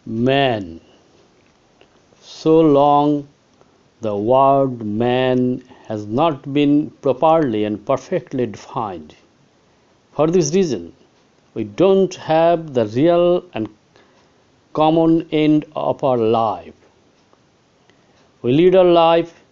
Man. So long the word man has not been properly and perfectly defined. For this reason, we don't have the real and common end of our life. We lead our life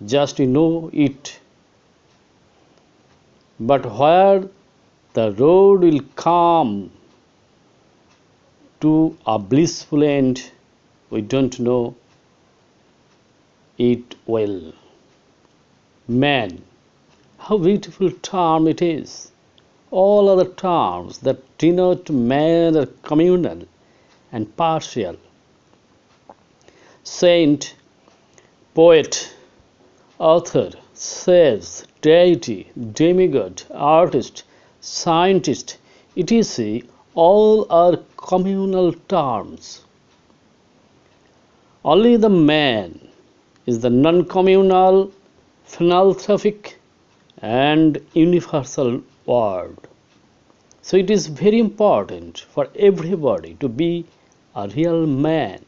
just to know it. But where the road will come to a blissful end, we don't know it well. Man, how beautiful term it is. All other terms that denote man are communal and partial. Saint, poet, author, sage, deity, demigod, artist, scientist, etc. all are communal terms. Only the man is the non-communal, philanthropic and universal word. So it is very important for everybody to be a real man.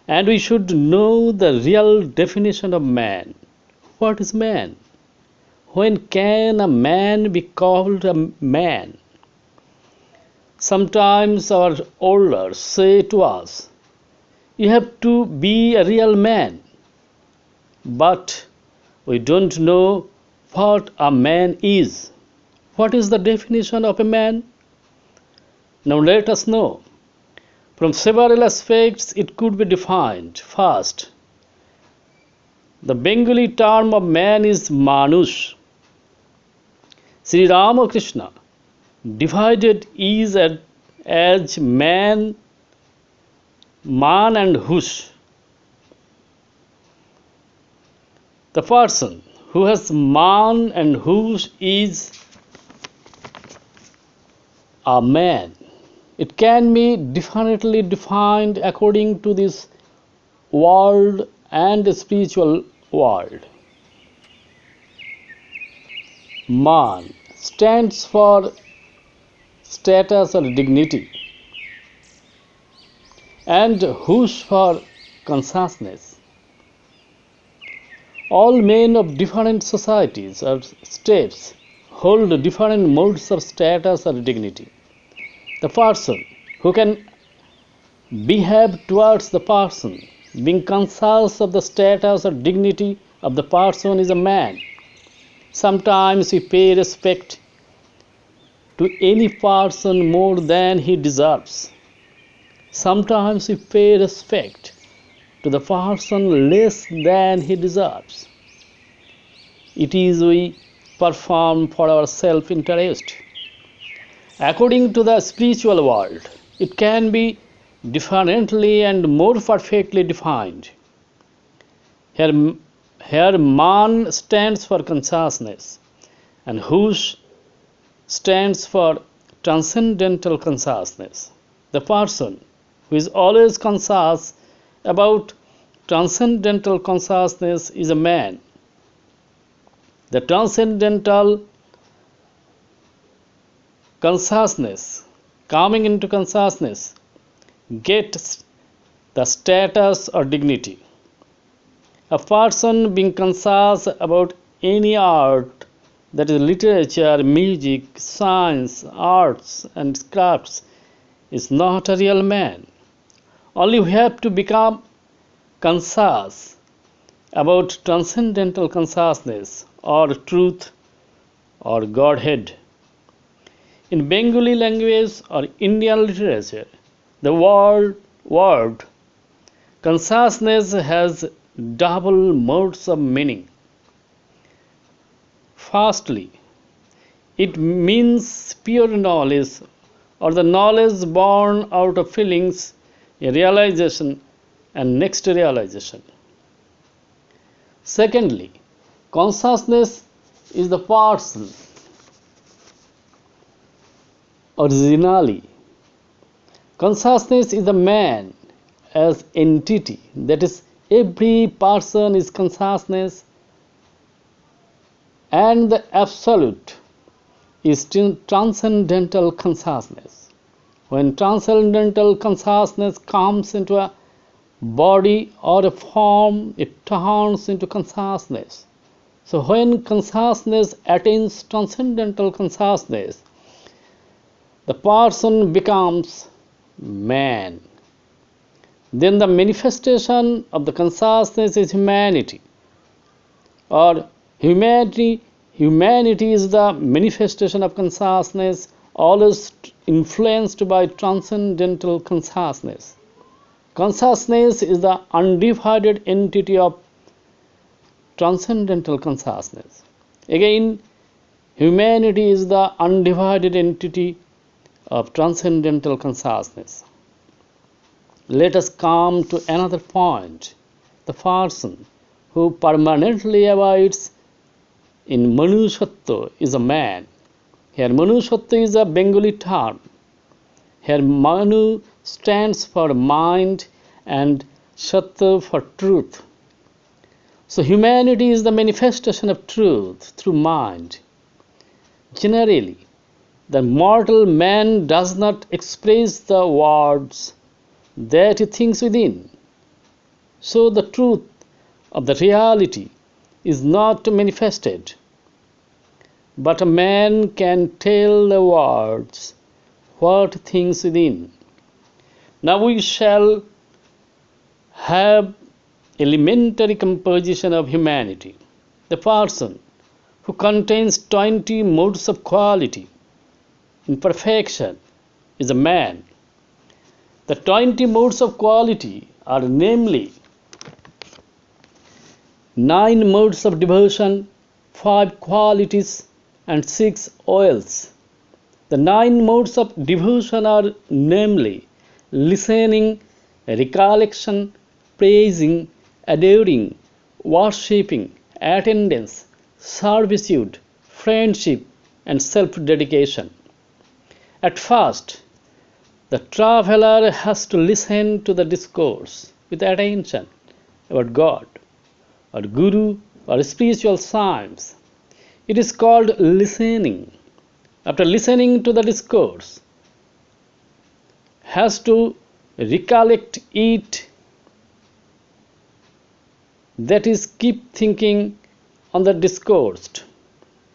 And we should know the real definition of man. What is man? When can a man be called a man? Sometimes our elders say to us, you have to be a real man. But we don't know what a man is. What is the definition of a man? Now let us know. From several aspects it could be defined. First, the Bengali term of man is Manush. Sri Ramakrishna divided is as man and hush. The person who has man and hush is a man. It can be differently defined according to this world and the spiritual world. Man stands for status or dignity, and hush for consciousness. All men of different societies or states hold different modes of status or dignity. The person who can behave towards the person, being conscious of the status or dignity of the person, is a man. Sometimes we pay respect to any person more than he deserves. Sometimes we pay respect to the person less than he deserves. It is we perform for our self-interest. According to the spiritual world, it can be differently and more perfectly defined. Here man stands for consciousness, and hush stands for transcendental consciousness. The person who is always conscious about transcendental consciousness is a man. The transcendental consciousness, coming into consciousness, gets the status or dignity. A person being conscious about any art, that is literature, music, science, arts and crafts, is not a real man. Only we have to become conscious about transcendental consciousness or truth or Godhead. In Bengali language or Indian literature, the word consciousness has double modes of meaning. Firstly, it means pure knowledge or the knowledge born out of feelings, a realization and next realization. Secondly, consciousness is the person. Originally, consciousness is the man as entity, that is, every person is consciousness, and the absolute is transcendental consciousness. When transcendental consciousness comes into a body or a form, it turns into consciousness. So when consciousness attains transcendental consciousness, the person becomes man. Then the manifestation of the consciousness is humanity, or humanity is the manifestation of consciousness, always influenced by transcendental consciousness. Consciousness is the undivided entity of transcendental consciousness. Again, humanity is the undivided entity of transcendental consciousness. Let us come to another point. The person who permanently abides in Manushatva is a man. Here Manushatva is a Bengali term. Here Manu stands for mind and Shattva for truth. So humanity is the manifestation of truth through mind. Generally, the mortal man does not express the words that he thinks within. So the truth of the reality is not manifested. But a man can tell the words what he thinks within. Now we shall have elementary composition of humanity. The person who contains 20 modes of quality in perfection is a man. The 20 modes of quality are namely 9 modes of devotion, 5 qualities, and 6 oils. The 9 modes of devotion are namely listening, recollection, praising, adoring, worshipping, attendance, servitude, friendship, and self-dedication. At first, the traveler has to listen to the discourse with attention about God, or Guru, or spiritual science. It is called listening. After listening to the discourse, has to recollect it, that is, keep thinking on the discourse.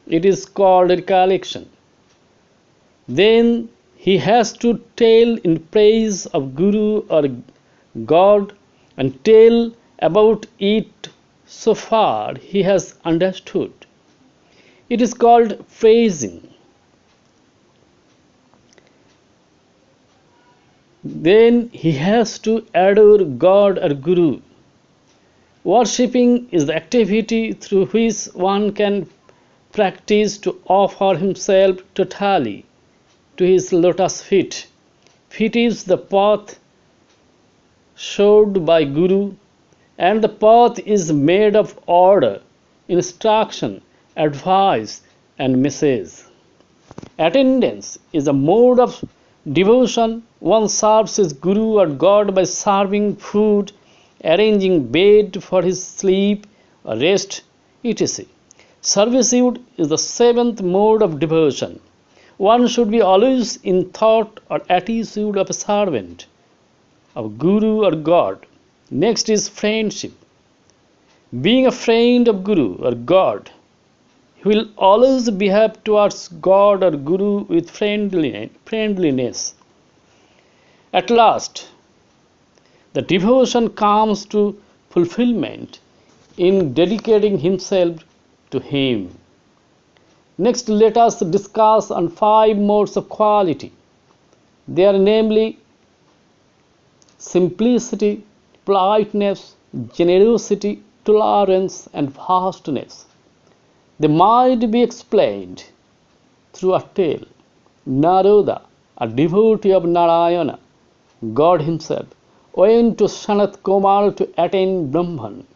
It is called recollection. Then he has to tell in praise of Guru or God and tell about it so far he has understood. It is called praising. Then he has to adore God or Guru. Worshipping is the activity through which one can practice to offer himself totally to his lotus feet. Feet is the path showed by Guru, and the path is made of order, instruction, advice, and message. Attendance is a mode of devotion. One serves his Guru or God by serving food, arranging bed for his sleep, rest, etc. Servitude is the 7th mode of devotion. One should be always in thought or attitude of a servant of Guru or God. Next is friendship. Being a friend of Guru or God, he will always behave towards God or Guru with friendliness. At last, the devotion comes to fulfillment in dedicating himself to him. Next, let us discuss on 5 modes of quality. They are namely simplicity, politeness, generosity, tolerance, and vastness. They might be explained through a tale. Naroda, a devotee of Narayana, God himself, went to Sanat Kumar to attain Brahman.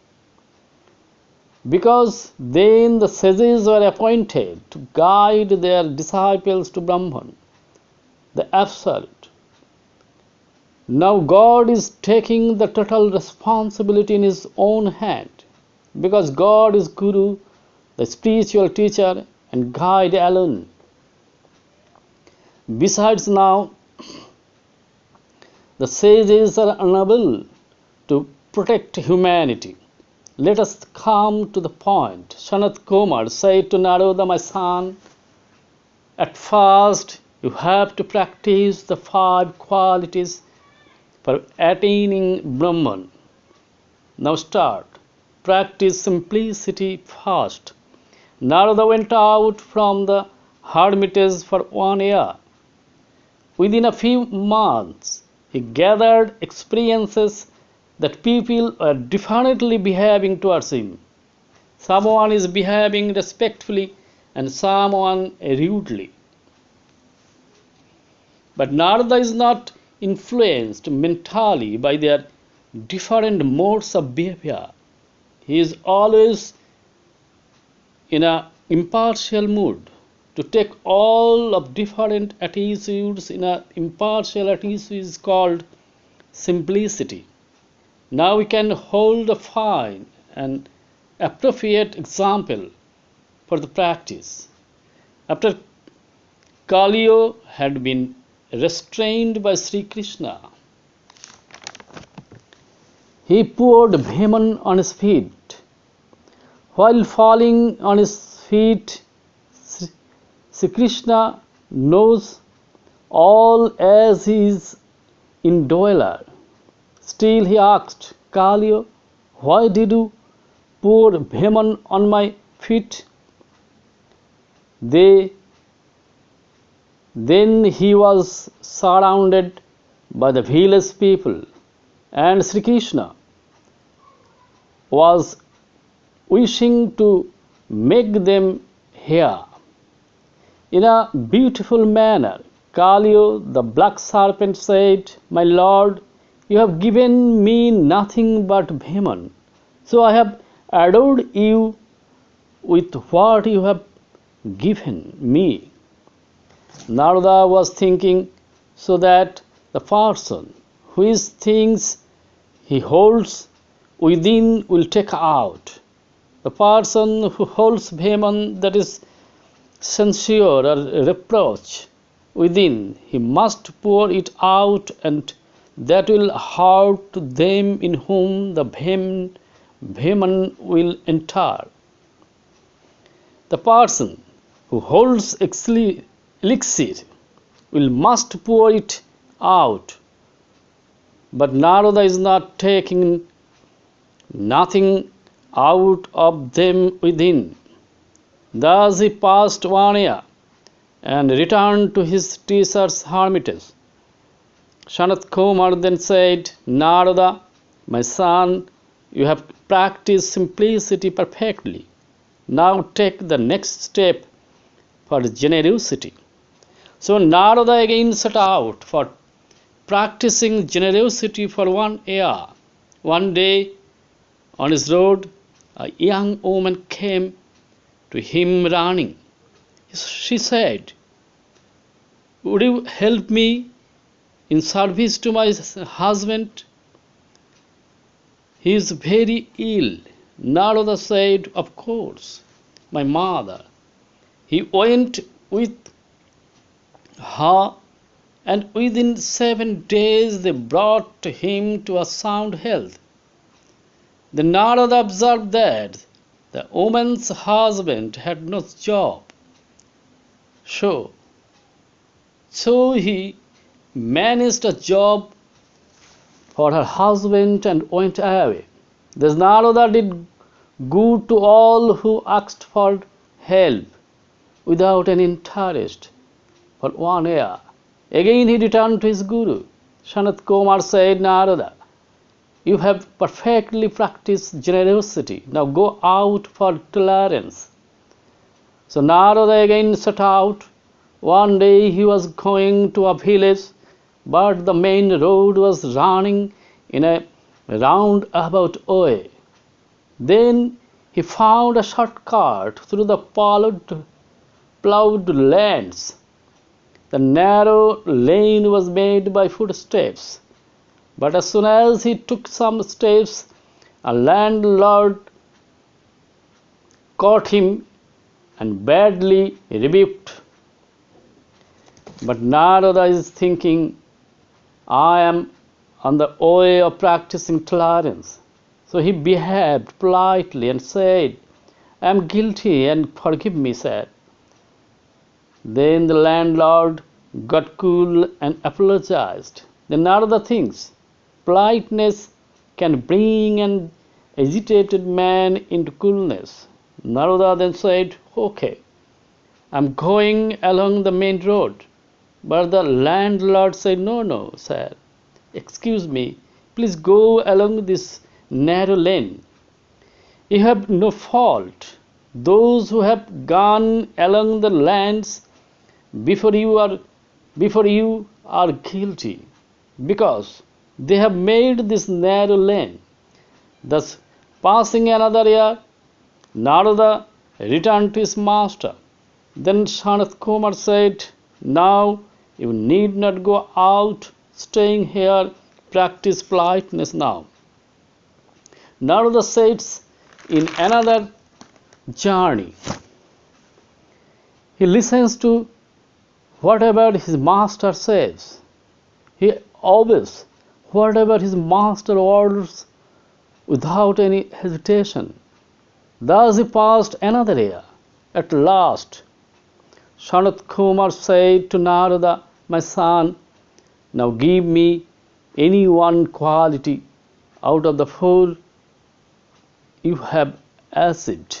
Because then the sages were appointed to guide their disciples to Brahman, the Absolute. Now God is taking the total responsibility in his own hand, because God is Guru, the spiritual teacher and guide alone. Besides, now The sages are unable to protect humanity. Let us come to the point. Sanat Kumar said to Naroda, my son, at first you have to practice the 5 qualities for attaining Brahman. Now start. Practice simplicity first. Narada went out from the hermitage for 1 year. Within a few months, he gathered experiences that people are differently behaving towards him. Someone is behaving respectfully and someone rudely. But Narada is not influenced mentally by their different modes of behavior. He is always in an impartial mood. To take all of different attitudes in an impartial attitude is called simplicity. Now we can hold a fine and appropriate example for the practice. After Kaliyo had been restrained by Sri Krishna, he poured Bhiman on his feet. While falling on his feet, Sri Krishna knows all as he is indweller. Still he asked, Kaliyo, why did you pour Bhiman on my feet? Then he was surrounded by the village people, and Sri Krishna was wishing to make them hear. In a beautiful manner, Kaliyo, the black serpent, said, my lord, you have given me nothing but Bhiman, so I have adored you with what you have given me. Narada was thinking, so that the person whose things he holds within will take out. The person who holds Bhiman, that is censure or reproach within, he must pour it out, and that will hurt them in whom the Bhiman will enter. The person who holds elixir will must pour it out. But Narada is not taking nothing out of them within. Thus he passed 1 year and returned to his teacher's hermitage. Sanat Kumar then said, Narada, my son, you have practiced simplicity perfectly. Now take the next step for generosity. So Narada again set out for practicing generosity for 1 year. One day, on his road, a young woman came to him running. She said, would you help me in service to my husband? He is very ill. Narada said, of course, my mother. He went with her, and within 7 days they brought him to a sound health. Then Narada observed that the woman's husband had no job. So he managed a job for her husband and went away. Thus Narada did good to all who asked for help without any interest for 1 year. Again he returned to his guru. Sanat Kumar said, Narada, you have perfectly practiced generosity. Now go out for tolerance. So Narada again set out. One day he was going to a village, but the main road was running in a roundabout way. Then he found a shortcut through the plowed lands. The narrow lane was made by footsteps. But as soon as he took some steps, a landlord caught him and badly rebuked. But Narada is thinking, I am on the way of practicing tolerance. So he behaved politely and said, "I am guilty and forgive me," said. Then the landlord got cool and apologized. Then Narada thinks politeness can bring an agitated man into coolness. Narada then said, "Okay, I'm going along the main road." But the landlord said, "No, no, sir. Excuse me, please go along this narrow lane. You have no fault. Those who have gone along the lanes before you are guilty, because they have made this narrow lane." Thus, passing another year, Narada returned to his master. Then Sanat Kumar said, "Now you need not go out, staying here, practice politeness now." Narada sets in another journey. He listens to whatever his master says. He obeys whatever his master orders without any hesitation. Thus he passed another year. At last, Sanat Kumar said to Narada, "My son, now give me any one quality out of the four you have achieved."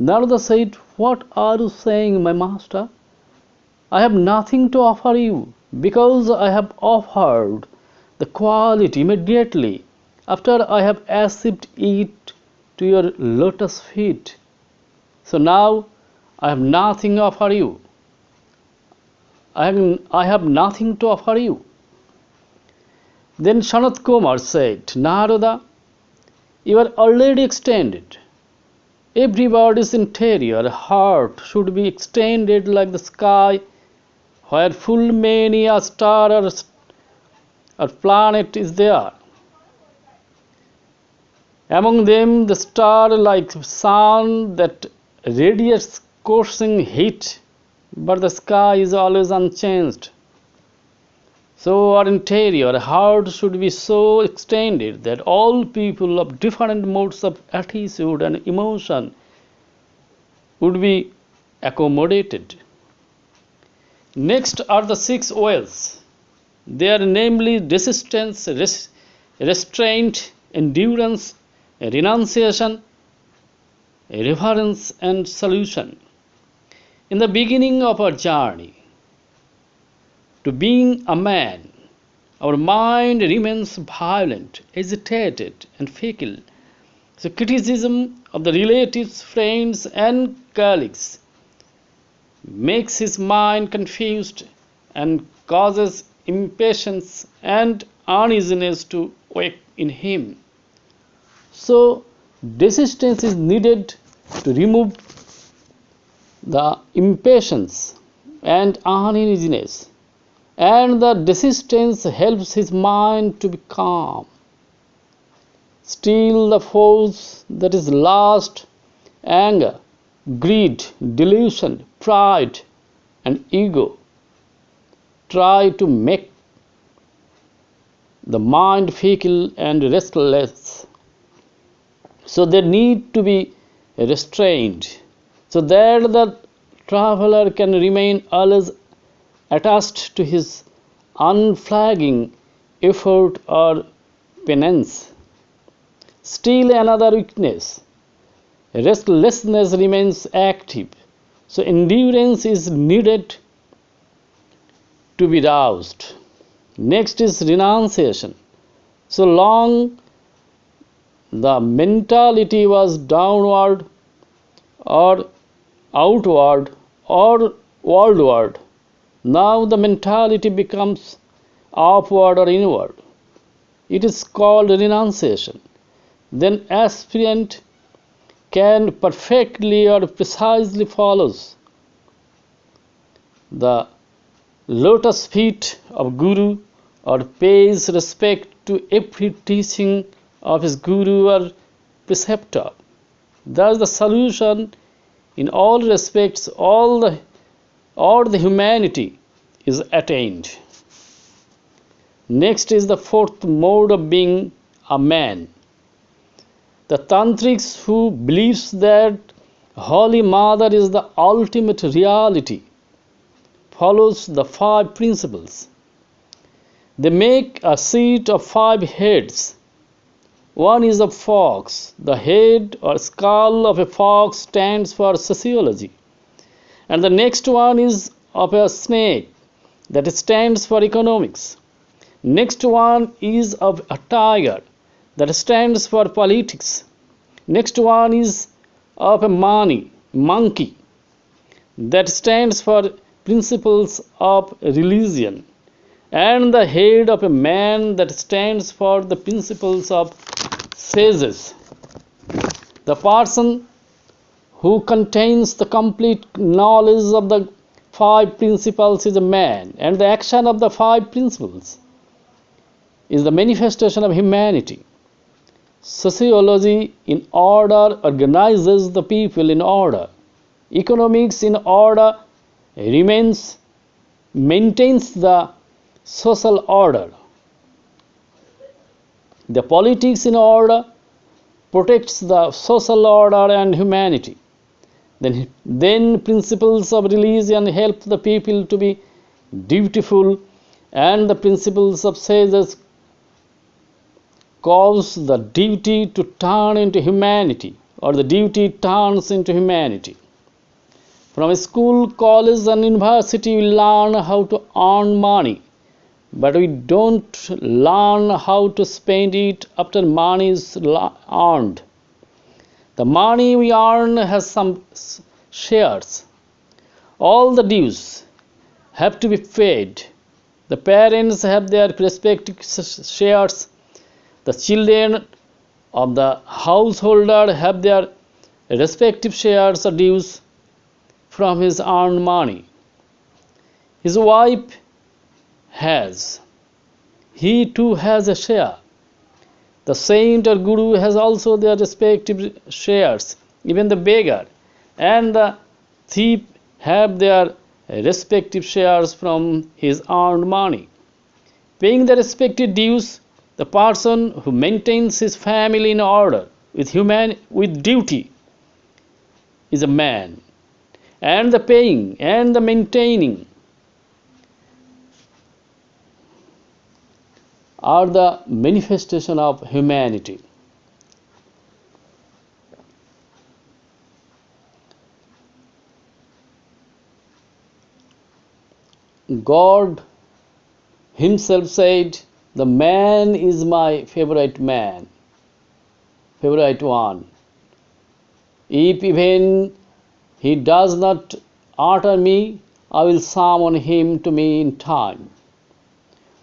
Narada said, "What are you saying, my master? I have nothing to offer you, because I have offered the quality immediately after I have achieved it to your lotus feet. So now I have nothing to offer you. I have nothing to offer you." Then Sanat Kumar said, "Narada, you are already extended. Everybody's interior heart should be extended like the sky, where full many a star or planet is there. Among them the star like sun that radiates scorching heat, but the sky is always unchanged. So our interior heart should be so extended that all people of different modes of attitude and emotion would be accommodated." Next are the six O's. They are namely resistance, restraint, endurance, renunciation, reverence, and solution. In the beginning of our journey to being a man, our mind remains violent, agitated, and fickle. So criticism of the relatives, friends, and colleagues makes his mind confused and causes impatience and uneasiness to wake in him. So resistance is needed to remove the impatience and uneasiness, and the resistance helps his mind to be calm. Still the force that is lust, anger, greed, delusion, pride, and ego try to make the mind fickle and restless. So they need to be restrained, so that the traveler can remain always attached to his unflagging effort or penance. Still another weakness, restlessness remains active, so endurance is needed to be roused. Next is renunciation. So long the mentality was downward or outward or worldward, now the mentality becomes upward or inward. It is called renunciation. Then aspirant can perfectly or precisely follows the lotus feet of Guru, or pays respect to every teaching of his Guru or preceptor. Thus the solution in all respects, all the humanity is attained. Next is the fourth mode of being a man. The tantrics who believes that Holy Mother is the ultimate reality follows the five principles. They make a seat of five heads. One is a fox. The head or skull of a fox stands for sociology. And the next one is of a snake, that stands for economics. Next one is of a tiger, that stands for politics. Next one is of a monkey, that stands for principles of religion. And the head of a man, that stands for the principles of sages. The person who contains the complete knowledge of the five principles is a man, and the action of the five principles is the manifestation of humanity. Sociology in order organizes the people in order. Economics in order maintains the social order. The politics in order protects the social order and humanity. Then principles of religion help the people to be dutiful, and the principles of sages cause the duty to turn into humanity, or the duty turns into humanity. From school, college, and university, we learn how to earn money, but we don't learn how to spend it after money is earned. The money we earn has some shares. All the dues have to be paid. The parents have their respective shares. The children of the householder have their respective shares or dues from his earned money. His wife has. He too has a share. The saint or guru has also their respective shares. Even the beggar and the thief have their respective shares from his earned money. Paying the respective dues, the person who maintains his family in order with duty is a man. And the paying and the maintaining are the manifestation of humanity. God himself said, "The man is my favorite one. If even he does not utter me, I will summon him to me in time."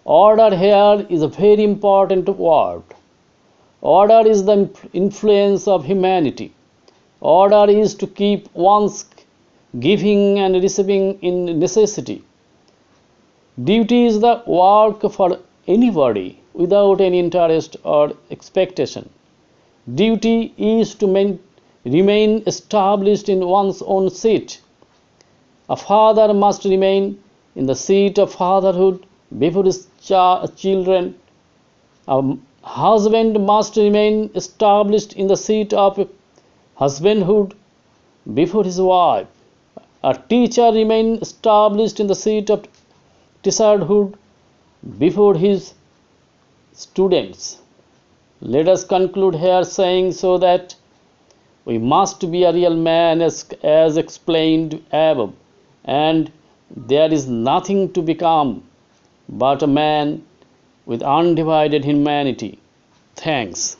Order here is a very important word. Order is the influence of humanity. Order is to keep one's giving and receiving in necessity. Duty is the work for anybody without any interest or expectation. Duty is to remain established in one's own seat. A father must remain in the seat of fatherhood before his children. A husband must remain established in the seat of husbandhood before his wife. A teacher remains established in the seat of teacherhood before his students. Let us conclude here saying so that we must be a real man as explained above, and there is nothing to become but a man with undivided humanity. Thanks.